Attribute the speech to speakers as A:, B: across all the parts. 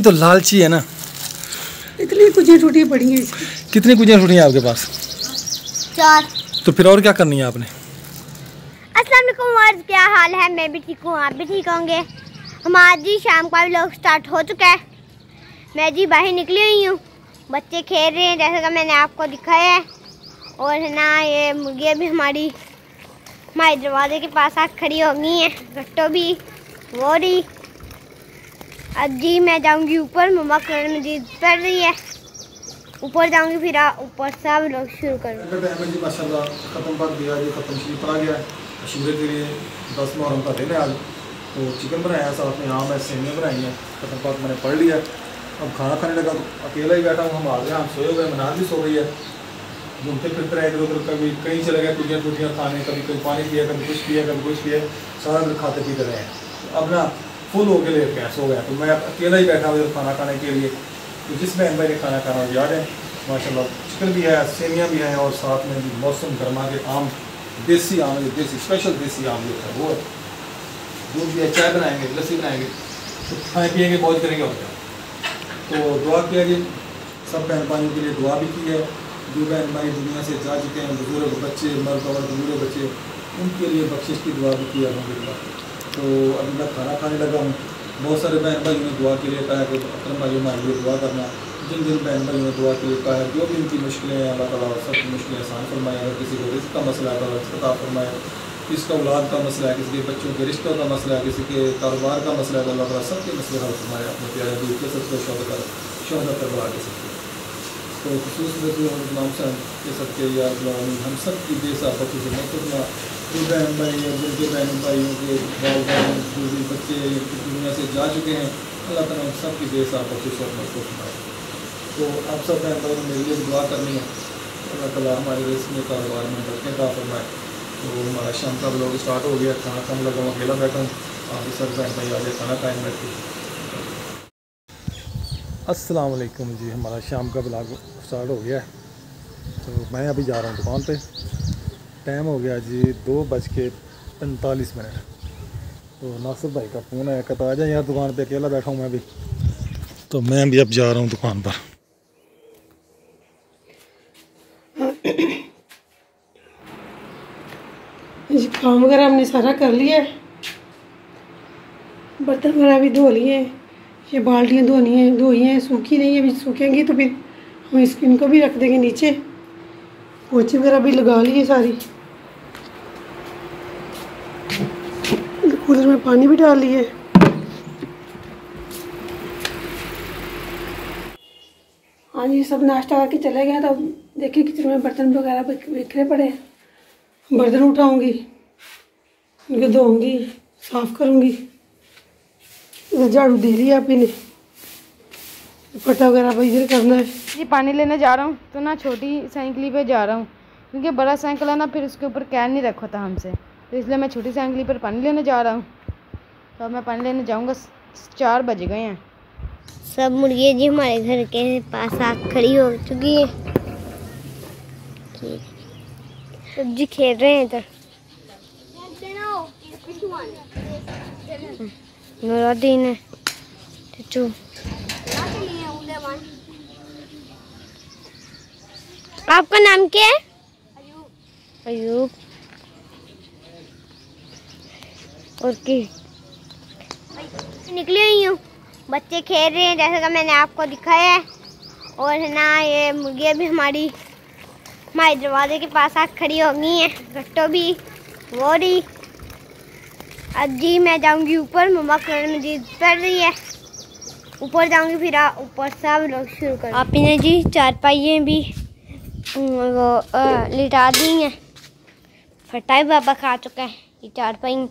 A: तो लालची है ना।
B: इतनी कुछ टूटी पड़ी हैं इसकी।
A: कितनी कुजियाँ टूटी हैं आपके पास?
C: 4।
A: तो फिर और क्या करनी है आपने?
C: अस्सलाम वालेकुम वार्स, क्या हाल है? मैं भी ठीक हूँ, आप भी ठीक होंगे। हमारी शाम का व्लॉग स्टार्ट हो चुका है। मैं जी बाहर निकली हुई हूँ, बच्चे खेल रहे हैं जैसे कि मैंने आपको दिखाया है। और है ना, ये मुर्गियाँ भी हमारे दरवाजे के पास आकर खड़ी हो गई हैं। गट्टो भी वो रही। अब जी मैं जाऊँगी ऊपर, मम्मा कुरान मजीद पढ़ रही है, ऊपर जाऊँगी, फिर ऊपर से आप लोग शुरू करूँगी।
A: माशाल्लाह ख़त्म कर दिया जी, ख़त्म शरीफ पड़ा गया। अशूरे के लिए 10 मुहर्रम का दिन है आज, तो चिकन बनाया है, साथ में आम है, सेवियाँ बनाई हैं। ख़त्म पाक मैंने पढ़ लिया। अब खाना खाने लगा तो अकेला ही बैठा हूँ। हम आ गए, हम सोए हुए, मनाज भी सो रही है। घूमते फिरते रहे इधर उधर, कभी कहीं चले गए कुजियाँ खाने, कभी कहीं पानी पिया, कभी कुछ पिया, कभी कुछ पिया, सारा दिन खाते पीते रहे हैं। अब ना फुल होके ले गया, सो गया। तो मैं अकेला ही बैठा हूँ खाना खाने के लिए। तो जिस बहन भाई ने खाना खाना याद है माशाल्लाह, चिकन भी है, सेवियाँ भी हैं, और साथ में भी मौसम गर्मा के आम, देसी आम, देसी स्पेशल देसी आम जो है वो। दूध भी है, चाय बनाएंगे, लस्सी बनाएंगे, तो खाए पिएंगे, मौज करेंगे और क्या। तो दुआ किया जी, सब बहन भाइयों के लिए दुआ भी की है। जो बहन भाई दुनिया से जा चुके हैं, बुजुर्ग बच्चे, मर्द औरत बूढ़े बच्चे, उनके लिए बख्शिश की दुआ भी की अल्हम्दुलिल्लाह। तो अभी मैं खाना खाने लगा हूँ। बहुत सारे बहन भाइयों ने दुआ के लिए कहा है कि अकरम भाई हमारे लिए दुआ करना। जिन जिन बहन भाइयों ने दुआ के लिए कहा है, जो भी उनकी मुश्किलें हैं, अल्लाह ताला सबकी मुश्किलें आसान फरमाए। अगर किसी को रिज़्क़ का मसला है तो रिज़्क़ अता फरमाए, किसी का औलाद का मसला है, किसी के बच्चों के रिश्तों का मसला है, किसी के कारोबार का मसला है, तो अल्लाह ताला सबके मसले हल फरमाए अपने प्यारे दूर के सबको शौहरत करवा के सकते। तो खुसूस में जो इमाम साहब के सबके याद हम सब की बेसाबत से मतलब जो बहन भाई हैं, जिनके बहन भाइयों के वालिदैन बुजुर्ग बच्चे दुनिया से जा चुके हैं, अल्लाह ताला उन सब की बेसाबत से शौहरत को फरमाए। तो आप सब बहन भाई मेरे लिए दुआ करनी है, अल्लाह ताला हमारे रिज़्क़ में, कारोबार में बरकत अता फरमाए। तो हमारा शाम का व्लॉग स्टार्ट हो गया। खाना खाने लगा हूँ, अकेला बैठा हूँ। आप सब बहन भाई आगे खाना खाएँ बैठ के। अस्सलाम वालेकुम जी, हमारा शाम का व्लॉग स्टार्ट हो गया है। तो मैं अभी जा रहा हूँ दुकान पे। टाइम हो गया जी 2:45। तो नासिर भाई का फ़ोन है, कहता आ जाए यार दुकान पे, अकेला बैठा हूँ मैं भी। तो मैं भी अब जा रहा हूँ दुकान पर।
B: काम वगैरह हमने सारा कर लिया है, बर्तन वगैरह भी धो लिए हैं, ये बाल्टियाँ धोई हैं, सूखी नहीं है, अभी सूखेंगी तो फिर हम इनको भी रख देंगे नीचे। पोछे वगैरह भी लगा लिए सारी, कूलर में पानी भी डाल लिए। हाँ जी, सब नाश्ता करके चले गए। तो देखिए किचन में बर्तन वगैरह बिखरे पड़े हैं, बर्तन उठाऊंगी, उनको धोऊंगी, साफ़ करूंगी। इधर झाड़ू दे लिया आप ने, पटा वगैरह भाई इधर करना है
D: जी। पानी लेने जा रहा हूँ तो ना छोटी साइकिल पे जा रहा हूँ, क्योंकि बड़ा साइकिल है ना, फिर उसके ऊपर कैन नहीं रखा था हमसे, तो इसलिए मैं छोटी साइकिल पर पानी लेने जा रहा हूँ। तो मैं पानी लेने जाऊँगा, 4 बज गए हैं।
C: सब मुर्गियाँ जी हमारे घर के पास आकर खड़ी हो चुकी है, सब जी खेल रहे हैं इधर। नूरुद्दीन है, चचू। आपका नाम क्या है? अयूब। और की निकली हुई हूँ, बच्चे खेल रहे हैं जैसे कि मैंने आपको दिखाया है। और है ना, ये मुर्गियाँ भी हमारे दरवाजे के पास आकर खड़ी हो गई हैं। गट्टो भी वो रही। अब जी मैं जाऊँगी ऊपर, मम्मा कुरान मजीद पढ़ रही है, ऊपर जाऊँगी, फिर ऊपर से आप लोग शुरू करें। आप ने जी चारपाइयाँ भी वो लिटा दी हैं। फटाई बाबा खा चुका है ये चारपाई।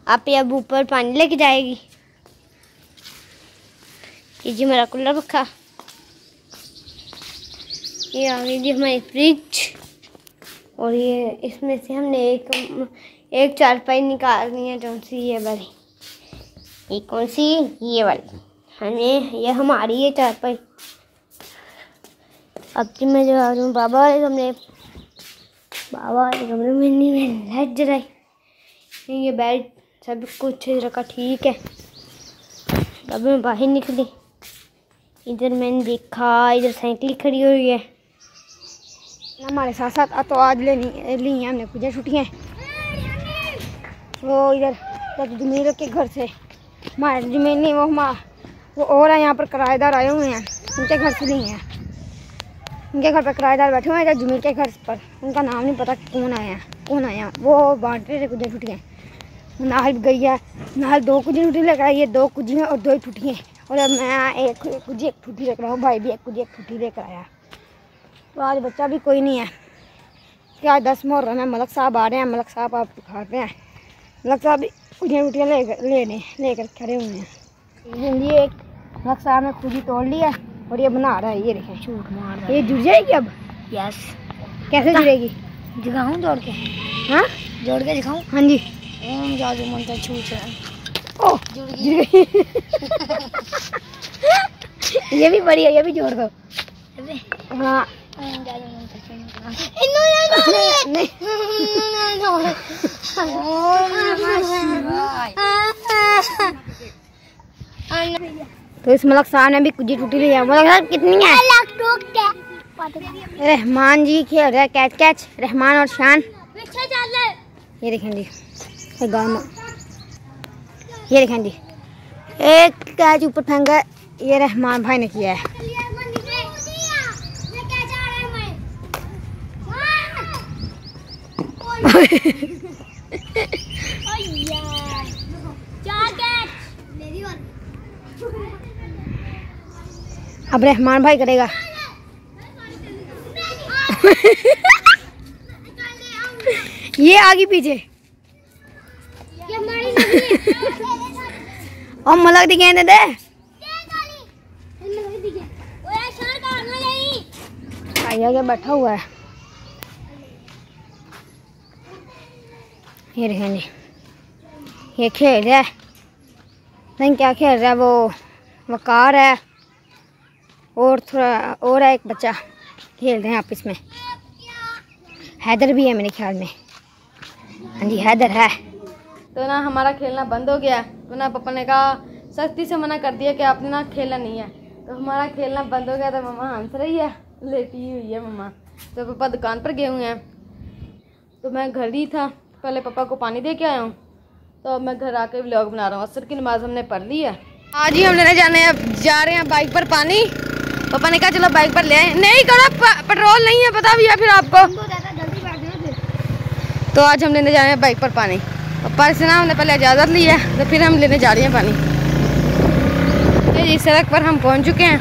C: आप अब ऊपर पानी लेके जाएगी। ये जी मेरा कूलर रखा, ये आ गई जी हमारी फ्रिज। और ये इसमें से हमने एक चारपाई निकालनी है, कौन सी? ये वाली। ये कौन सी? ये वाली। हमें ये हमारी ये चारपाई। अब जी मैं जा रही हूँ बाबा वाले कमरे में नहीं, मैं लाइट जलाई, ये बेड सब कुछ रखा ठीक है। अभी मैं बाहर निकली, इधर मैंने देखा इधर साइकिल खड़ी हुई है हमारे साथ साथ। तो आज ली हैं हमने कुछ छुट्टियाँ। वो इधर जमीर के घर से, हमारे जमीन नहीं, वो और है यहाँ पर किराएदार आए हुए हैं, उनके घर से नहीं है। उनके घर पर किराएदार बैठे हुए हैं इधर जमीर के घर पर, उनका नाम नहीं पता कौन आया। वो बांट रहे थे कुछ छुट्टियाँ। नाहल गई है, नाहल 2 कुछ छुट्टी लेकर आई है, 2 कुछ और 2 छुट्टियाँ। और अब मैं एक छुट्टी लेकर आऊँ, भाई भी एक छुट्टी लेकर आया। तो आज बच्चा भी कोई नहीं है क्या। 10 मुहर्रम है, मलक साहब आ रहे हैं, मलक साहब आप दिखाते हैं। मलक साहब कुछ छुट्टियाँ लेकर खड़े हुए हैं। ये एक मलक साहब ने खुद ही तोड़ लिया और ये बना रहा है, ये देखें झूठ मार रहा है। ये जुड़ जाएगी अब? यस। कैसे जुड़ेगी? दिखाऊँ जोड़ के? हाँ जोड़ के दिखाऊँ? हाँ जी। जादू मंत्र छूट रहा है। ओह जुड़ गई। ये भी बढ़िया, ये भी जोड़ दो। हाँ तो इस मलक साहब ने भी कुछ टूटी ली है। मलक साहब कितनी है? रहमान जी खेल रहे हैं कैच, रहमान और शान। ये देखें जी, ये देखें जी, एक कैच ऊपर फेंका, ये रहमान भाई ने किया है। अब रहमान भाई करेगा। ये आगे पीछे और मलक दिखे दे आगे बैठा हुआ है। ये देखें जी, ये खेल रहा है, नहीं क्या खेल रहा है, वो वकार है और थोड़ा और है, एक बच्चा खेल रहे हैं आपस में। हैदर भी है मेरे ख्याल में। हाँ जी हैदर है।
D: तो ना हमारा खेलना बंद हो गया। तो ना पापा ने कहा, सख्ती से मना कर दिया कि आपने ना खेलना नहीं है। तो हमारा खेलना बंद हो गया। तो मम्मा हंस रही है, लेटी हुई है मम्मा। तो पापा दुकान पर गए हुए हैं। तो मैं घर ही था, पहले पापा को पानी दे के आया हूँ। तो अब मैं घर आकर व्लॉग बना रहा हूँ। असर की नमाज हमने पढ़ ली है। आज ही हम लेने जा रहे हैं बाइक पर पानी। पापा ने कहा चलो बाइक पर ले आए। नहीं करो, पेट्रोल नहीं है, पता भी है फिर आपको। तो आज हम लेने जा रहे हैं बाइक पर पानी। पापा से ना हमने पहले इजाज़त ली है, तो फिर हम लेने जा रहे हैं पानी। ये सड़क पर हम पहुंच चुके हैं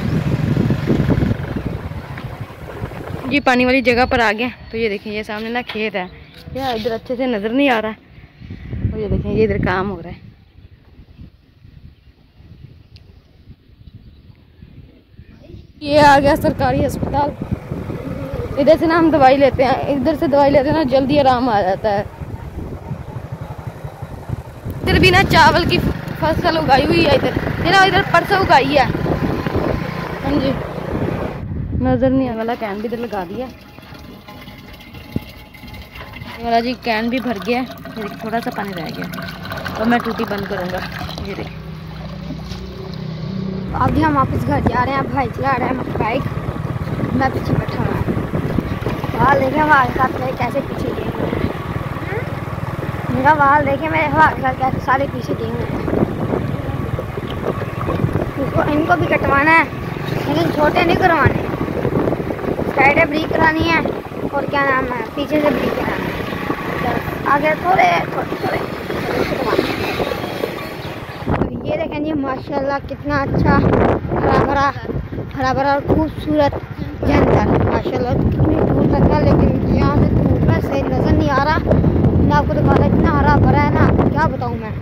D: जी, पानी वाली जगह पर आ गए। तो ये देखें, ये सामने ना खेत है, यार इधर अच्छे से नज़र नहीं आ रहा है। और ये देखें, ये इधर काम हो रहा है। ये आ गया सरकारी अस्पताल। इधर से ना हम दवाई लेते हैं, इधर से दवाई लेते हैं ना जल्दी आराम आ जाता है। इधर भी ना चावल की फसल उगाई हुई है, इधर परसों उगाई है। हाँ जी, नजर नहीं आ रहा। कैन भी इधर लगा दिया। ये वाला जी कैन भी भर गया है, थोड़ा सा पानी रह गया। और मैं टूटी बंद करूँगा। ये देखिए,
C: अभी हम वापस घर जा रहे हैं। भाई चला रहे हैं बाइक, मैं पीछे बैठा हुआ हूँ। बाल देखे हमारे साथ मेरे कैसे पीछे गए हुए हैं। मेरा बाल देखे मेरे हमारे साथ कैसे सारे पीछे गए हुए हैं। इनको भी कटवाना है, लेकिन छोटे नहीं करवाने, साइडें ब्रीक करानी है और क्या नाम है पीछे से ब्रीक कराना है, आगे थोड़े थोड़े। ये देखें जी, माशाल्लाह कितना अच्छा हरा भरा और खूबसूरत जंगल। माशाल्लाह कितनी दूर तक है, लेकिन यहाँ से दूर में सही नज़र नहीं आ रहा। मैं आपको दिखा रहा, इतना हरा भरा है ना, क्या बताऊँ मैं।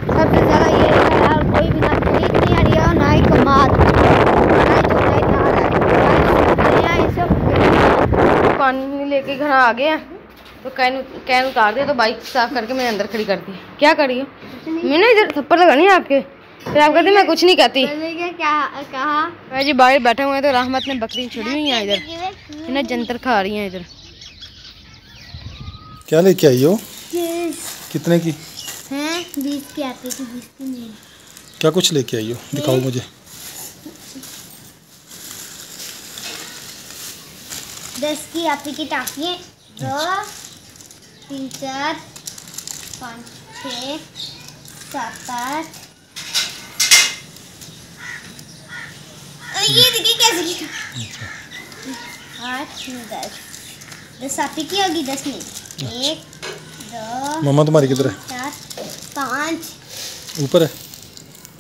C: सबसे ज़्यादा ये यार, कोई भी ना खरीद नहीं आ रही है, ना ही कमाल,
D: पानी लेके घर आ गए हैं। तो कैन उतार दिया, तो बाइक साफ करके मैंने अंदर खड़ी कर दी। क्या करी हो? मैंने इधर थप्पड़ लगानी है आपके, फिर आप कहती मैं कुछ नहीं कहती।
C: क्या कहा?
D: मैं जी बाहर बैठे हुए हैं। तो रहमत ने बकरी छोड़ी हुई है इधर, इन्हें जंतर खा रही हैं इधर।
A: क्या लेके आई हो? कितने की?
C: हैं 20 की आती थी, 20 की नहीं।
A: क्या कुछ लेके आई हो, दिखाओ मुझे।
C: 10 की आपकी की टाफियाँ, 2 3 4 5 6 7 8 ये देखिए कैसे की 8 9 10 आपकी की होगी, 10 नहीं। 1 2
A: मम्मा तुम्हारी किधर है?
C: 4 5
A: ऊपर है।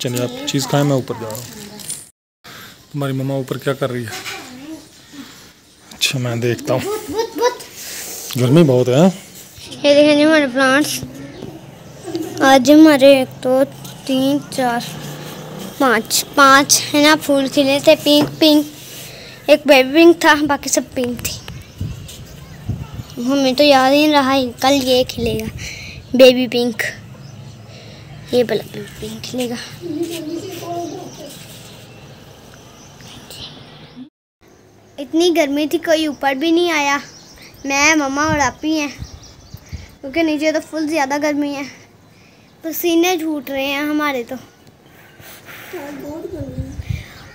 A: चलिए आप चीज़ खाएं, मैं ऊपर जा रहा हूँ। तुम्हारी मम्मा ऊपर क्या कर रही है? अच्छा मैं देखता हूँ। गर्मी बहुत है।
C: ये देखें जी हमारे प्लांट्स। आज हमारे 1 2 3 4 5 है ना फूल खिले थे, पिंक। एक बेबी पिंक था, बाकी सब पिंक थी। हमें तो याद ही नहीं रहा, कल ये खिलेगा बेबी पिंक, ये वाला बेबी पिंक खिलेगा। इतनी गर्मी थी, कोई ऊपर भी नहीं आया। मैं, मम्मा और आप ही हैं, क्योंकि नीचे तो फुल ज़्यादा गर्मी है। पसीने छूट रहे हैं हमारे तो।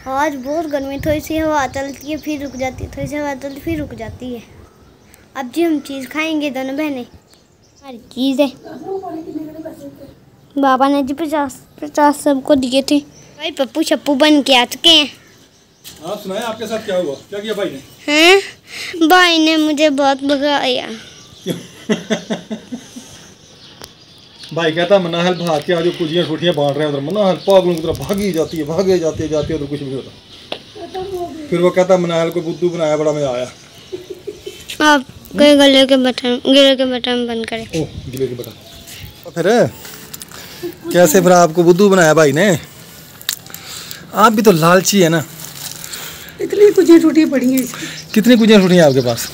C: आज बहुत गर्मी, थोड़ी सी हवा चलती है फिर रुक जाती है, थोड़ी सी हवा चलती फिर रुक जाती है। अब जी हम चीज़ खाएंगे दोनों बहनें। हमारी चीज़ है, बाबा ने जी 50 सबको दिए थे। भाई पप्पू छप्पू बन के आ चुके हैं।
A: आप सुनाए आपके साथ क्या हुआ, क्या किया भाई ने?
C: हैं, भाई ने मुझे बहुत भगाया।
A: भाई कहता मनाहल भाग के आज कुजियाँ छुट्टियाँ बांट रहे हैं उधर, मनाहल पागलों की तरह भागी जाती है, भागे जाती है उधर कुछ नहीं होता। फिर वो कहता मनाहल को बुद्धू बनाया, बड़ा मजा आया।
C: आप गिले के बटन बंद करें।
A: ओह गिले के बटन। फिर कैसे फिर आपको बुद्धू बनाया भाई ने? आप भी तो लालची है ना।
B: इतनी कुछ छुट्टियाँ पड़ी हैं इसकी।
A: कितनी कुजियाँ छुट्टियाँ हैं आपके पास?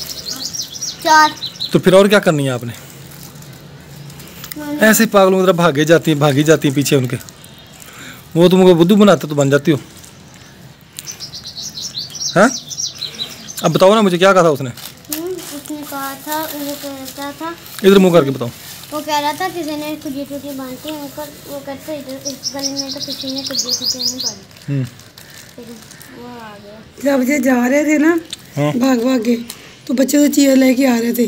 C: 4।
A: तो फिर और क्या करनी है आपने? ऐसे पागलों की तरह भागी जाती हैं पीछे उनके। वो तुमको बुद्धू बनाते तो बन जाती हो। हाँ अब बताओ ना मुझे, क्या कहा था उसने?
C: उसने कहा था, वो कहता था,
A: इधर मुंह करके बताओ।
C: वो कह रहा था किसी ने कुछ छुट्टी बांधी है ऊपर, वो कहते इधर इस गली में तो किसी ने कुछ छुट्टी नहीं बांधी। फिर वो आ गया।
B: जब ये जा रहे थे ना
A: हाँ।
B: भाग के, तो बच्चे तो चीज़ लेके आ रहे थे।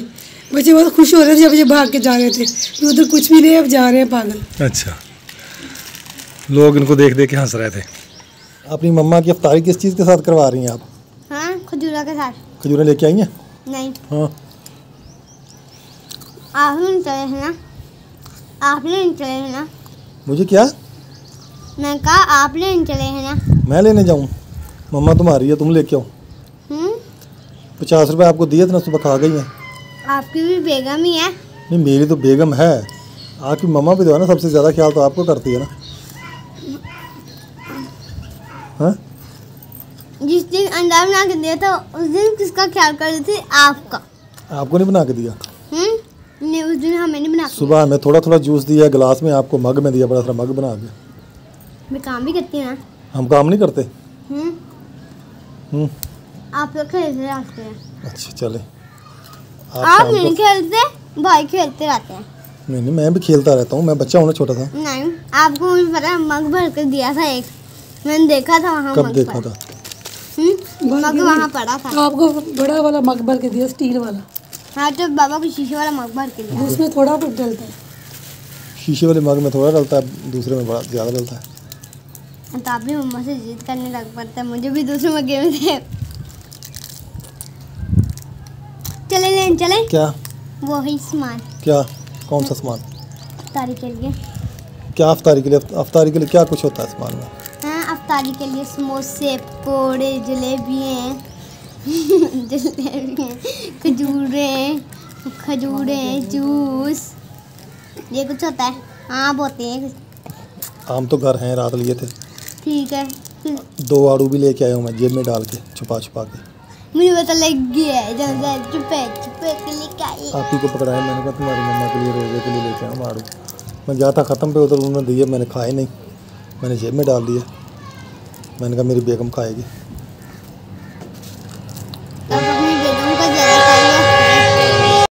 B: बच्चे बहुत खुश हो रहे थे जब ये भाग के जा रहे थे, तो उधर कुछ भी नहीं, अब जा रहे हैं पागल।
A: अच्छा, लोग इनको देख के हंस रहे थे। अपनी मम्मा की इफ्तारी किस चीज़ के साथ करवा रही हैं आप?
C: हाँ, खजूरा के साथ।
A: खजूरें लेके आई हैं?
C: नहीं,
A: हाँ।
C: आपने नहीं चले हैं ना, आपने नहीं चले हैं ना।
A: मुझे क्या?
C: मैं कहा आपने नहीं चले हैं ना।
A: मैं लेने जाऊँ? मम्मा तुम्हारी है, तुम लेके आओ। 50 रुपये आपको दिए थे ना, सुबह खा गई हैं।
C: आपकी भी बेगम ही है।
A: नहीं मेरी तो बेगम है, आपकी मम्मा भी तो है ना, सबसे ज़्यादा ख्याल तो आपको करती है ना। हाँ?
C: जिस दिन अंडा बना के दिया था उस दिन किसका ख्याल कर रही थी? आपका।
A: आपको नहीं बना के दिया?
C: नहीं, उस दिन हमें नहीं बना के
A: सुबह हमें थोड़ा जूस दिया गिलास में, आपको मग में दिया, बड़ा सा मग बना के।
C: दिया। मैं काम भी करती हूँ ना।
A: हम काम नहीं करते।
C: आप लोग खेलते रहते हैं।
A: अच्छा चले।
C: आप नहीं खेलते, भाई खेलते रहते हैं।
A: नहीं मैं भी खेलता रहता हूँ, मैं बच्चा हूँ ना छोटा सा।
C: नहीं, आपको मुझे पता है, मग भर कर दिया था एक, मैंने देखा था वहाँ।
A: कब देखा था?
C: मग वहाँ पड़ा था।
B: आपको बड़ा वाला मग भर के दिया, स्टील वाला।
C: हाँ, तो बाबा को शीशे वाला मग भर के दिया।
B: उसमें थोड़ा कुछ डलता है।
A: शीशे वाले मग में थोड़ा डलता है, दूसरे में बड़ा ज़्यादा डलता है।
C: तो आप भी मम्मा से जिद करने लग पड़ता है, मुझे भी दूसरे मग्गे में दे। चले लें चले।
A: क्या?
C: वो ही सामान।
A: क्या? कौन सा सामान?
C: अफ्तारी के लिए।
A: क्या अफ्तारी के लिए? अफ्तारी के लिए क्या कुछ होता है सामान में?
C: हाँ, अफ्तारी के लिए समोसे, पकौड़े, जलेबियाँ खजूरें, जूस, ये कुछ होता है। आम होते हैं।
A: आम तो घर हैं, रात लिए थे।
C: ठीक है, फिर
A: 2 आड़ू भी लेके आया हूँ मैं, जेब में डाल के छुपा के।
C: मुझे पता लग गया है, चुपे के लेके आई।
A: आप ही को पकड़ाया, मैंने कहा तुम्हारी मम्मा के लिए रोजे के लिए लेके आऊँ आड़ू। मैं गया था ख़त्म पे, उधर उन्होंने दिए, मैंने खाए नहीं, मैंने जेब में डाल दिया। मैंने कहा मेरी बेगम खाएगी।